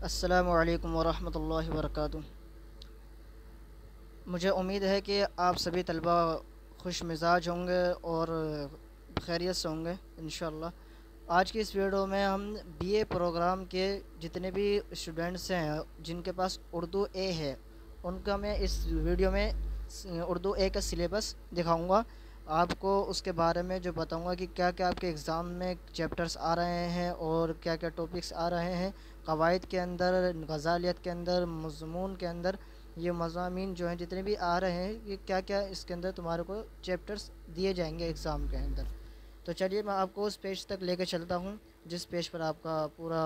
السلام علیکم ورحمۃ اللہ وبرکاتہ۔ مجھے امید ہے کہ آپ سبھی طلباء خوش مزاج ہوں گے اور خیریت سے ہوں گے انشاءاللہ۔ آج کی اس ویڈیو میں ہم بی اے پروگرام کے جتنے بھی اسٹوڈنٹس ہیں جن کے پاس اردو اے ہے ان کا میں اس ویڈیو میں اردو اے کا سلیبس دکھاؤں گا آپ کو، اس کے بارے میں جو بتاؤں گا کہ کیا کیا آپ کے ایگزام میں چیپٹرز آ رہے ہیں اور کیا کیا ٹاپکس آ رہے ہیں قواعد کے اندر، غزالیت کے اندر، مضمون کے اندر۔ یہ مضامین جو ہیں جتنے بھی آ رہے ہیں یہ کیا کیا اس کے اندر تمہارے کو چیپٹرز دیے جائیں گے ایگزام کے اندر۔ تو چلیے میں آپ کو اس پیج تک لے کے چلتا ہوں جس پیج پر آپ کا پورا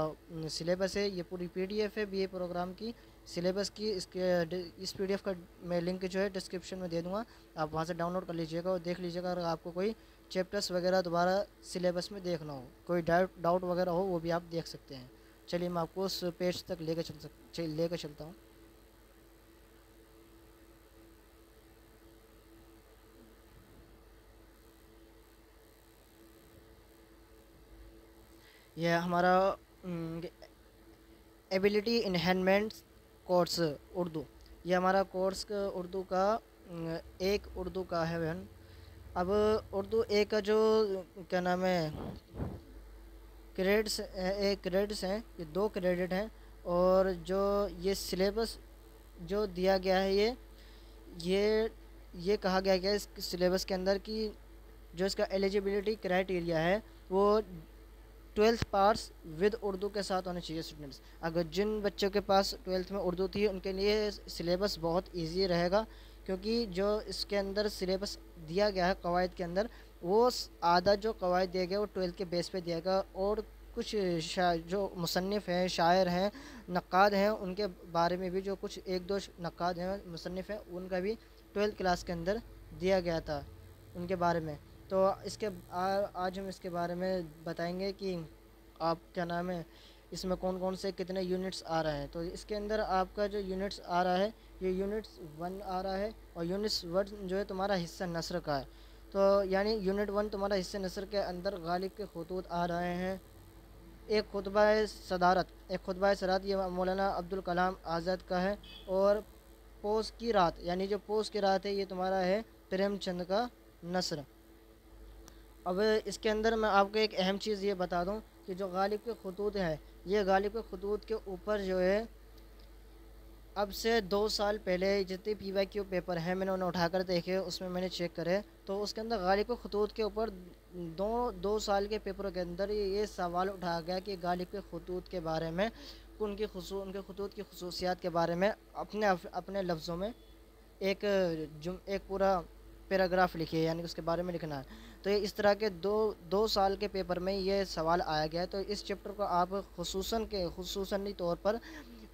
سلیبس ہے۔ یہ پوری پی ڈی ایف ہے بی اے پروگرام کی سلیبس کی۔ اس پی ڈی ایف کا میں لنک جو ہے ڈسکرپشن میں دے دوں گا، آپ وہاں سے ڈاؤن لوڈ کر لیجیے گا اور دیکھ لیجیے گا۔ اگر آپ کو کوئی چیپٹرس وغیرہ دوبارہ سلیبس میں دیکھنا ہو، کوئی ڈاؤٹ وغیرہ ہو، وہ بھی آپ دیکھ سکتے ہیں۔ چلیے میں آپ کو اس پیج تک لے کے چلتا ہوں۔ یہ ہمارا ایبیلٹی انہینمنٹ کورس اردو، یہ ہمارا کورس اردو کا ایک اردو کا ہے بہن۔ اب اردو ایک کا جو کیا نام ہے کریڈٹس ہیں، یہ 2 کریڈٹ ہیں، اور جو یہ سلیبس جو دیا گیا ہے یہ یہ کہا گیا ہے اس سلیبس کے اندر کہ جو اس کا ایلیجیبلٹی کرائٹیریا ہے وہ 12th پارٹس ود اردو کے ساتھ ہونے چاہیے اسٹوڈنٹس۔ اگر جن بچوں کے پاس 12th میں اردو تھی ان کے لیے سلیبس بہت ایزی رہے گا، کیونکہ جو اس کے اندر سلیبس دیا گیا ہے قواعد کے اندر، وہ آدھا جو قواعد دیا گیا وہ 12th کے بیس پہ دیا گیا، اور کچھ جو مصنف ہیں، شاعر ہیں، نقاد ہیں، ان کے بارے میں بھی جو کچھ ایک دو نقاد ہیں، مصنف ہیں، ان کا بھی 12th کلاس کے اندر دیا گیا تھا ان کے بارے میں۔ تو آج ہم اس کے بارے میں بتائیں گے کہ آپ کیا نام ہے اس میں کون کون سے کتنے یونٹس آ رہے ہیں۔ تو اس کے اندر آپ کا جو یونٹس آ رہا ہے یہ یونٹس 1 آ رہا ہے، اور یونٹس 1 جو ہے تمہارا حصہ نثر کا ہے۔ تو یعنی یونٹ 1 تمہارا حصہ نثر کے اندر غالب کے خطوط آ رہے ہیں۔ ایک خطبہ صدارت یہ مولانا عبدالکلام آزاد کا ہے، اور پوس کی رات، یعنی جو پوس کی رات ہے یہ تمہارا ہے پریم چند کا نثر۔ اب اس کے اندر میں آپ کو ایک اہم چیز یہ بتا دوں کہ جو غالب کے خطوط ہے، یہ غالب کے خطوط کے اوپر جو ہے اب سے 2 سال پہلے جتنے پی وائی کیو پیپر ہیں میں نے انہیں اٹھا کر دیکھے، اس میں نے چیک کرے تو اس کے اندر غالب کے خطوط کے اوپر 2 سال کے پیپروں کے اندر یہ سوال اٹھایا گیا کہ غالب کے خطوط کے بارے میں، ان کے خطوط کی خصوصیات کے بارے میں اپنے لفظوں میں ایک پورا پیراگراف لکھیے، یعنی اس کے بارے میں لکھنا ہے۔ تو یہ اس طرح کے 2 سال کے پیپر میں یہ سوال آیا گیا ہے۔ تو اس چیپٹر کو آپ خصوصاً طور پر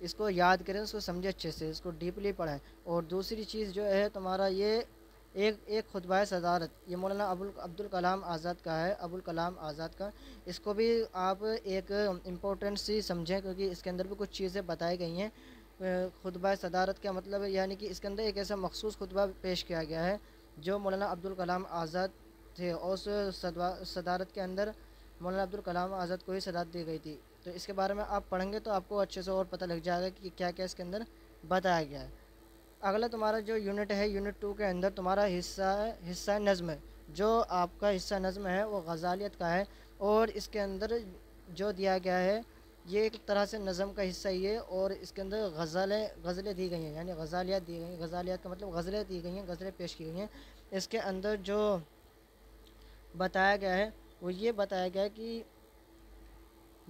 اس کو یاد کریں، اس کو سمجھیں اچھے سے، اس کو ڈیپلی پڑھیں۔ اور دوسری چیز جو ہے تمہارا یہ ایک خطبہ صدارت، یہ مولانا عبدالکلام آزاد کا ہے، ابوالکلام آزاد کا۔ اس کو بھی آپ ایک امپورٹنٹ سی سمجھیں، کیونکہ اس کے اندر بھی کچھ چیزیں بتائی گئی ہیں۔ خطبہ صدارت کا مطلب ہے یعنی کہ اس کے اندر ایک ایسا مخصوص خطبہ پیش کیا گیا ہے جو مولانا عبدالکلام آزاد تھے، اور اس صدارت کے اندر مولانا عبدالکلام آزاد کو ہی صدارت دی گئی تھی۔ تو اس کے بارے میں آپ پڑھیں گے تو آپ کو اچھے سے اور پتہ لگ جائے گا کہ کیا کیا اس کے اندر بتایا گیا ہے۔ اگلا تمہارا جو یونٹ ہے، یونٹ 2 کے اندر تمہارا حصہ نظم ہے۔ جو آپ کا حصہ نظم ہے وہ غزالیت کا ہے، اور اس کے اندر جو دیا گیا ہے یہ ایک طرح سے نظم کا حصہ ہی ہے، اور اس کے اندر غزلیں دی گئی ہیں، یعنی غزالیات دی گئی ہیں۔ غزالیات کا مطلب غزلیں دی گئی ہیں، غزلیں پیش کی گئی ہیں۔ اس کے اندر جو بتایا گیا ہے وہ یہ بتایا گیا ہے کہ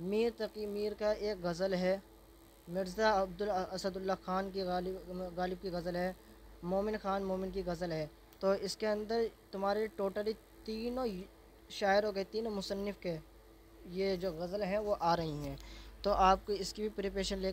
میر تقی میر کا ایک غزل ہے، مرزا اسد اللہ خان کی غالب کی غزل ہے، مومن خان مومن کی غزل ہے۔ تو اس کے اندر تمہارے ٹوٹلی تینوں شاعروں کے، تینوں مصنف کے یہ جو غزل ہیں وہ آ رہی ہیں۔ تو آپ کو اس کی بھی پریپریشن لے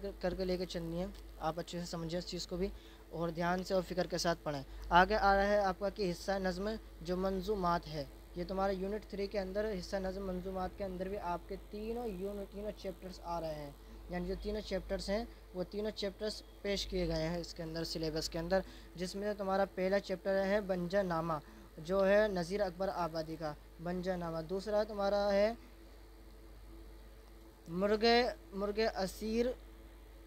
کے چلنی ہے، آپ اچھے سے سمجھیں اس چیز کو بھی، اور دھیان سے اور فکر کے ساتھ پڑھیں۔ آگے آ رہا ہے آپ کا کہ حصہ نظم جو منظومات ہے، یہ تمہارے یونٹ 3 کے اندر حصہ نظم منظومات کے اندر بھی آپ کے تینوں چیپٹرز آ رہے ہیں، یعنی جو تینوں چیپٹرز ہیں وہ تینوں چیپٹرز پیش کیے گئے ہیں اس کے اندر سلیبس کے اندر، جس میں تمہارا پہلا چیپٹر ہے بنجا نامہ، جو ہے نذیر اکبر آبادی کا بنجا نامہ۔ دوسرا تمہارا ہے مرغ اسیر